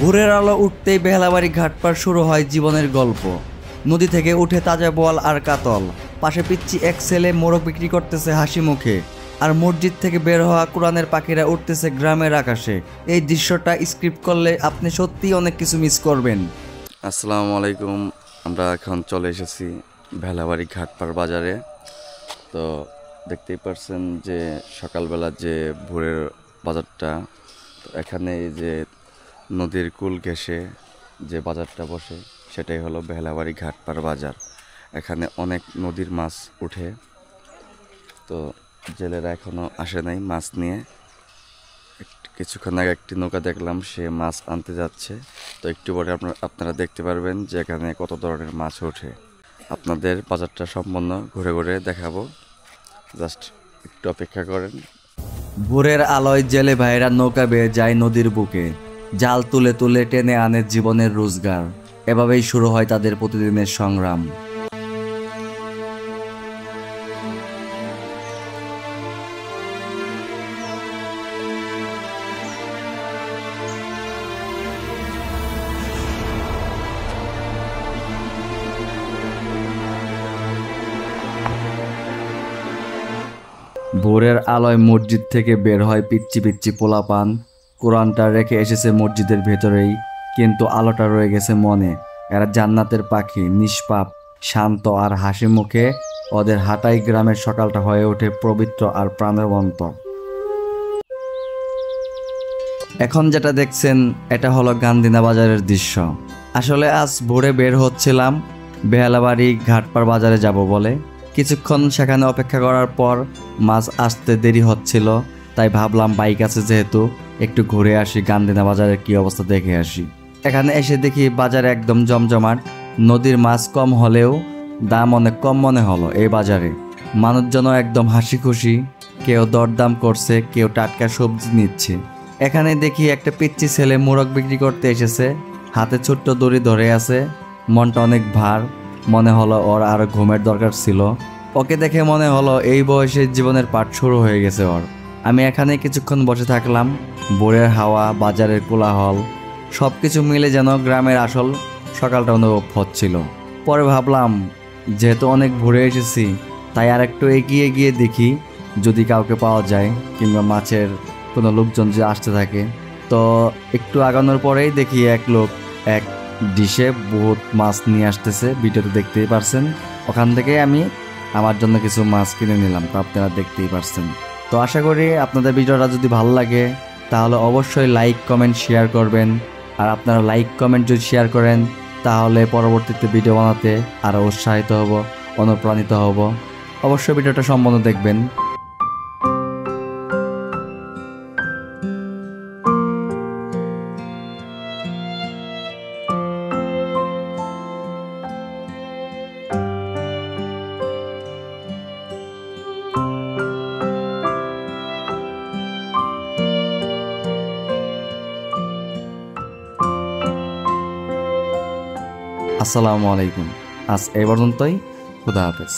ভোরের আলো উঠতেই বেহালাবাড়ি ঘাট পার শুরু হয় জীবনের গল্প। নদী থেকে উঠে তাজা বোয়াল আর কাতল, পাশে পিচ্ছি এক ছেলে মোরগ বিক্রি করতেছে হাসি মুখে, আর মসজিদ থেকে বের হওয়া কোরআনের পাখিরা উঠতেছে গ্রামের আকাশে। এই দৃশ্যটা স্ক্রিপ্ট করলে আপনি সত্যিই অনেক কিছু মিস করবেন। আসসালামু আলাইকুম। আমরা এখন চলে এসেছি বেহালাবাড়ি ঘাটপাড় বাজারে। তো দেখতেই পারছেন যে সকালবেলা যে ভোরের বাজারটা, তো এখানে এই যে নদীর কুল ঘেঁষে যে বাজারটা বসে সেটাই হলো বেহালাবাড়ি ঘাটপাড় বাজার। এখানে অনেক নদীর মাছ উঠে, তো জেলেরা এখনও আসে নাই মাছ নিয়ে। কিছুক্ষণ আগে একটি নৌকা দেখলাম, সে মাছ আনতে যাচ্ছে। তো একটু পরে আপনারা দেখতে পারবেন যে এখানে কত ধরনের মাছ ওঠে। আপনাদের বাজারটা সম্পূর্ণ ঘুরে ঘুরে দেখাবো, জাস্ট একটু অপেক্ষা করেন। ভোরের আলোয় জেলে ভাইরা নৌকা বেয়ে যায় নদীর বুকে, জাল তুলে তুলে টেনে আনে জীবনের রোজগার। এভাবেই শুরু হয় তাদের প্রতিদিনের সংগ্রাম। ভোরের আলোয় মসজিদ থেকে বের হয় পিচ্ছি পিচ্ছি পোলাপান। কোরআনটা রেখে এসেছে মসজিদের ভেতরেই, কিন্তু আলোটা রয়ে গেছে মনে। এরা জান্নাতের পাখি, নিষ্পাপ, শান্ত আর হাসি মুখে। ওদের হাঁটাই গ্রামের সকালটা হয়ে ওঠে পবিত্র আর প্রাণবন্ত। এখন যেটা দেখছেন এটা হলো গান্ধিনা বাজারের দৃশ্য। আসলে আজ ভোরে বের হচ্ছিলাম বেহালাবাড়ি ঘাটপাড় বাজারে যাব বলে। কিছুক্ষণ সেখানে অপেক্ষা করার পর মাছ আসতে দেরি হচ্ছিল, তাই ভাবলাম বাইক আছে যেহেতু একটু ঘুরে আসি, গান্ধিনা বাজারের কি অবস্থা দেখে আসি। এখানে এসে দেখি বাজারে একদম জমজমাট। নদীর মাছ কম হলেও দাম অনেক কম মনে হলো এই বাজারে। মানুষজনও একদম হাসি খুশি, কেউ দরদাম করছে, কেউ টাটকা সবজি নিচ্ছে। এখানে দেখি একটা পিচ্চি ছেলে মোরগ বিক্রি করতে এসেছে, হাতে ছোট্ট দড়ি ধরে আছে। মনটা অনেক ভার, মনে হলো ওর আরো ঘুমের দরকার ছিল। ওকে দেখে মনে হলো এই বয়সে জীবনের পাঠ শুরু হয়ে গেছে ওর। আমি এখানে কিছুক্ষণ বসে থাকলাম। ভোরের হাওয়া, বাজারের কোলাহল সবকিছু মিলে যেন গ্রামের আসল সকালটা অনুভব হচ্ছিল। পরে ভাবলাম যেহেতু অনেক ভোরে এসেছি, তাই আর একটু এগিয়ে গিয়ে দেখি যদি কাউকে পাওয়া যায়, কিংবা মাছের কোনো লোকজন যে আসতে থাকে। তো একটু আগানোর পরেই দেখি এক লোক এক ডিশে বহুত মাছ নিয়ে আসতেছে, ভিডিওতে দেখতেই পারছেন। ওখান থেকে আমি আমার জন্য কিছু মাছ কিনে নিলাম, তো আপনারা দেখতেই পারছেন। তো আশা করি আপনাদের ভিডিওটা যদি ভালো লাগে তাহলে অবশ্যই লাইক কমেন্ট শেয়ার করবেন। আর আপনারা লাইক কমেন্ট যদি শেয়ার করেন তাহলে পরবর্তীতে ভিডিও বানাতে আরও উৎসাহিত হব, অনুপ্রাণিত হব। অবশ্যই ভিডিওটা সম্পূর্ণ দেখবেন। আসসালামু আলাইকুম। আজ এই পর্যন্তই। খুদা হাফেজ।